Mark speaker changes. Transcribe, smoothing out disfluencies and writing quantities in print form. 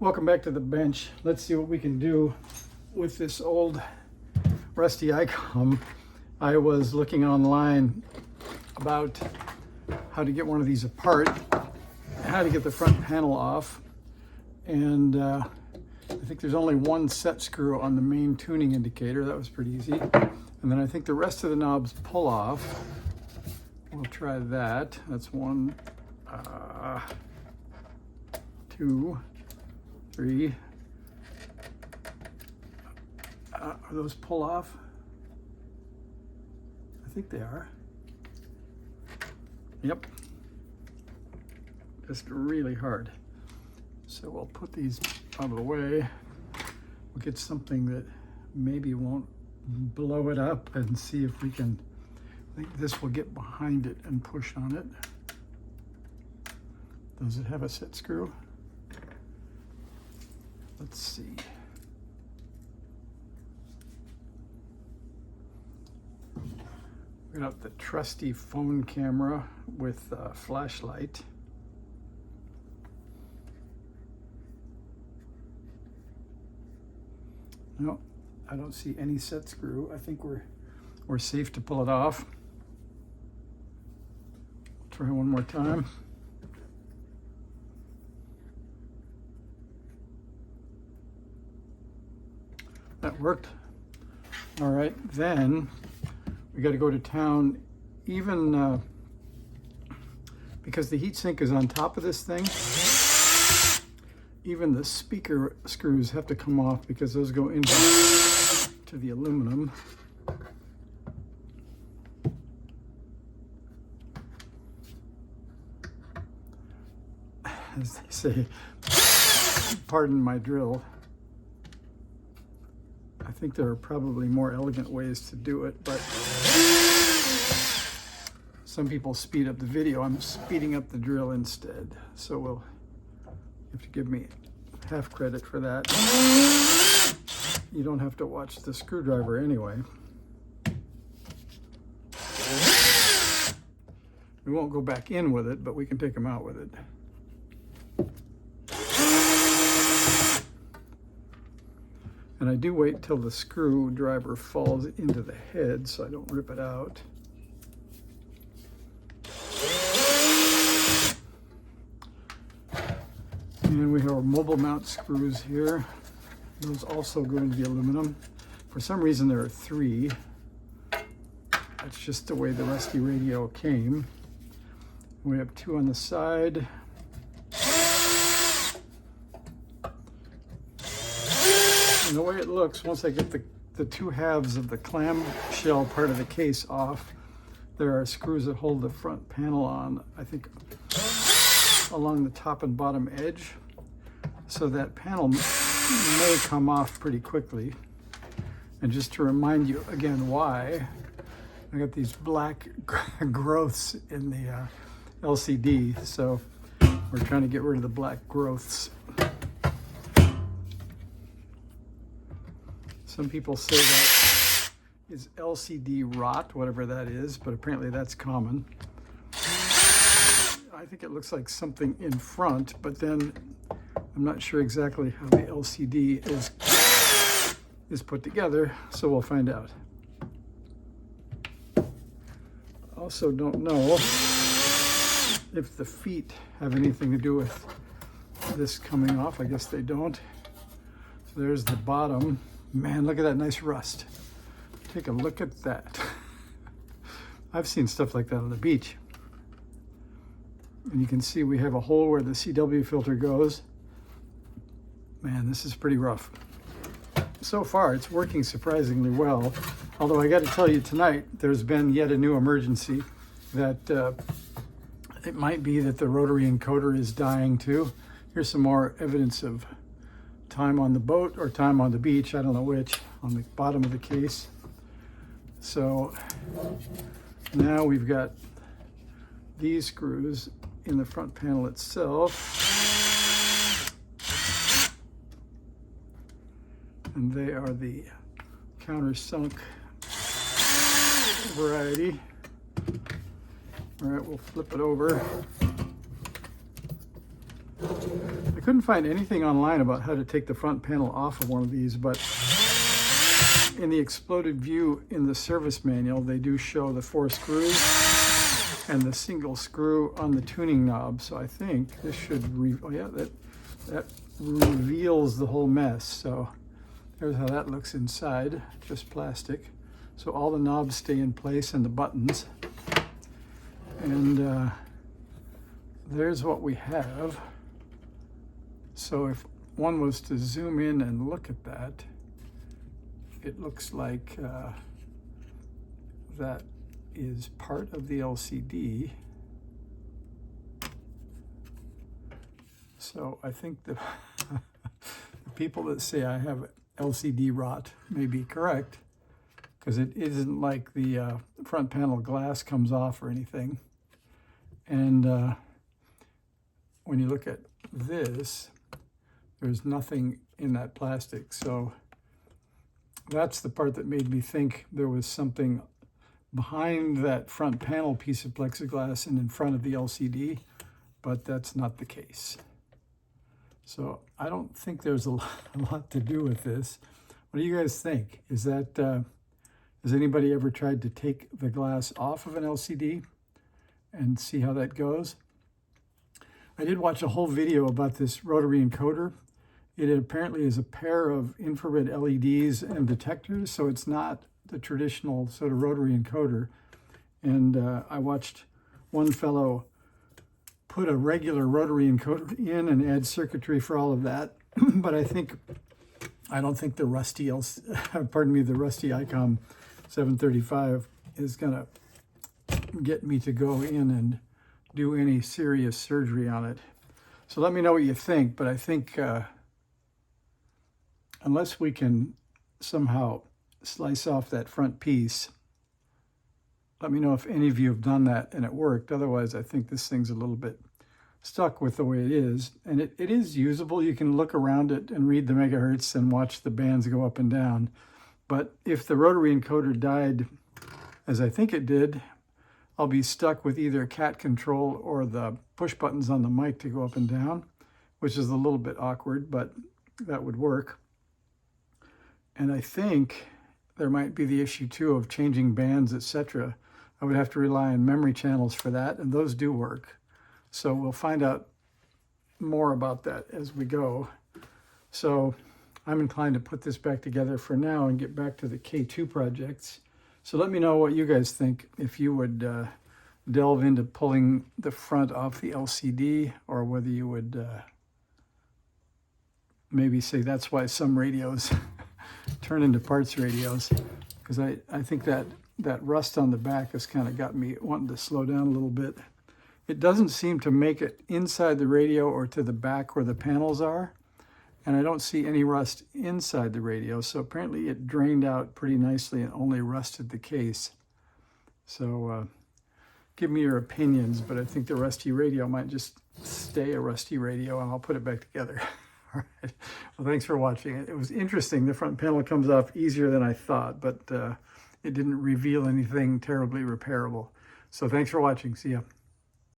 Speaker 1: Welcome back to the bench. Let's see what we can do with this old rusty ICOM. I was looking online about how to get one of these apart, how to get the front panel off, and I think there's only one set screw on the main tuning indicator. That was pretty easy. And then I think the rest of the knobs pull off. We'll try that. That's one, 2, 3. Are those pull off? I think they are. Yep. Just really hard. So we'll put these out of the way. We'll get something that maybe won't blow it up and see if we can, I think this will get behind it and push on it. Does it have a set screw? Let's see. We got the trusty phone camera with a flashlight. No, I don't see any set screw. I think we're safe to pull it off. Try one more time. That worked. All right, then we got to go to town. Even because the heatsink is on top of this thing, even the speaker screws have to come off because those go into the aluminum. As they say, pardon my drill. I think there are probably more elegant ways to do it, but some people speed up the video. I'm speeding up the drill instead. So you have to give me half credit for that. You don't have to watch the screwdriver anyway. We won't go back in with it, but we can take them out with it. And I do wait till the screwdriver falls into the head so I don't rip it out. And we have our mobile mount screws here. Those also go into the aluminum. For some reason there are 3. That's just the way the rusty radio came. We have 2 on the side. And the way it looks, once I get the 2 halves of the clamshell part of the case off, there are screws that hold the front panel on, I think, along the top and bottom edge. So that panel may come off pretty quickly. And just to remind you again why, I got these black growths in the LCD, so we're trying to get rid of the black growths. Some people say that is LCD rot, whatever that is, but apparently that's common. I think it looks like something in front, but then I'm not sure exactly how the LCD is put together, so we'll find out. Also don't know if the feet have anything to do with this coming off. I guess they don't. So there's the bottom. Man, look at that nice rust. Take a look at that. I've seen stuff like that on the beach. And you can see we have a hole where the CW filter goes. Man, this is pretty rough. So far, it's working surprisingly well. Although I got to tell you tonight, there's been yet a new emergency that it might be that the rotary encoder is dying too. Here's some more evidence of time on the boat or time on the beach, I don't know which, on the bottom of the case. So now we've got these screws in the front panel itself. And they are the countersunk variety. All right, we'll flip it over. The couldn't find anything online about how to take the front panel off of one of these, but in the exploded view in the service manual, they do show the 4 screws and the single screw on the tuning knob. So I think this should, that reveals the whole mess. So there's how that looks inside, just plastic. So all the knobs stay in place and the buttons. And there's what we have. So if one was to zoom in and look at that, it looks like that is part of the LCD. So I think the people that say I have LCD rot may be correct, because it isn't like the front panel glass comes off or anything. And when you look at this, there's nothing in that plastic. So that's the part that made me think there was something behind that front panel piece of plexiglass and in front of the LCD, but that's not the case. So I don't think there's a lot to do with this. What do you guys think? Is that, has anybody ever tried to take the glass off of an LCD and see how that goes? I did watch a whole video about this rotary encoder. It apparently is a pair of infrared LEDs and detectors, so it's not the traditional sort of rotary encoder. And I watched one fellow put a regular rotary encoder in and add circuitry for all of that. But I don't think the rusty the rusty ICOM 735 is gonna get me to go in and do any serious surgery on it. So let me know what you think, but I think unless we can somehow slice off that front piece, let me know if any of you have done that and it worked. Otherwise, I think this thing's a little bit stuck with the way it is. And it is usable. You can look around it and read the megahertz and watch the bands go up and down. But if the rotary encoder died, as I think it did, I'll be stuck with either cat control or the push buttons on the mic to go up and down, which is a little bit awkward, but that would work. And I think there might be the issue too of changing bands, etc. I would have to rely on memory channels for that, and those do work. So we'll find out more about that as we go. So I'm inclined to put this back together for now and get back to the K2 projects. So let me know what you guys think, if you would delve into pulling the front off the LCD, or whether you would maybe say that's why some radios turn into parts radios, because I think that rust on the back has kind of got me wanting to slow down a little bit. It doesn't seem to make it inside the radio or to the back where the panels are, and I don't see any rust inside the radio, so apparently it drained out pretty nicely and only rusted the case. So give me your opinions, but I think the rusty radio might just stay a rusty radio, and I'll put it back together. All right. Well, thanks for watching. It was interesting. The front panel comes off easier than I thought, but it didn't reveal anything terribly repairable. So thanks for watching. See ya.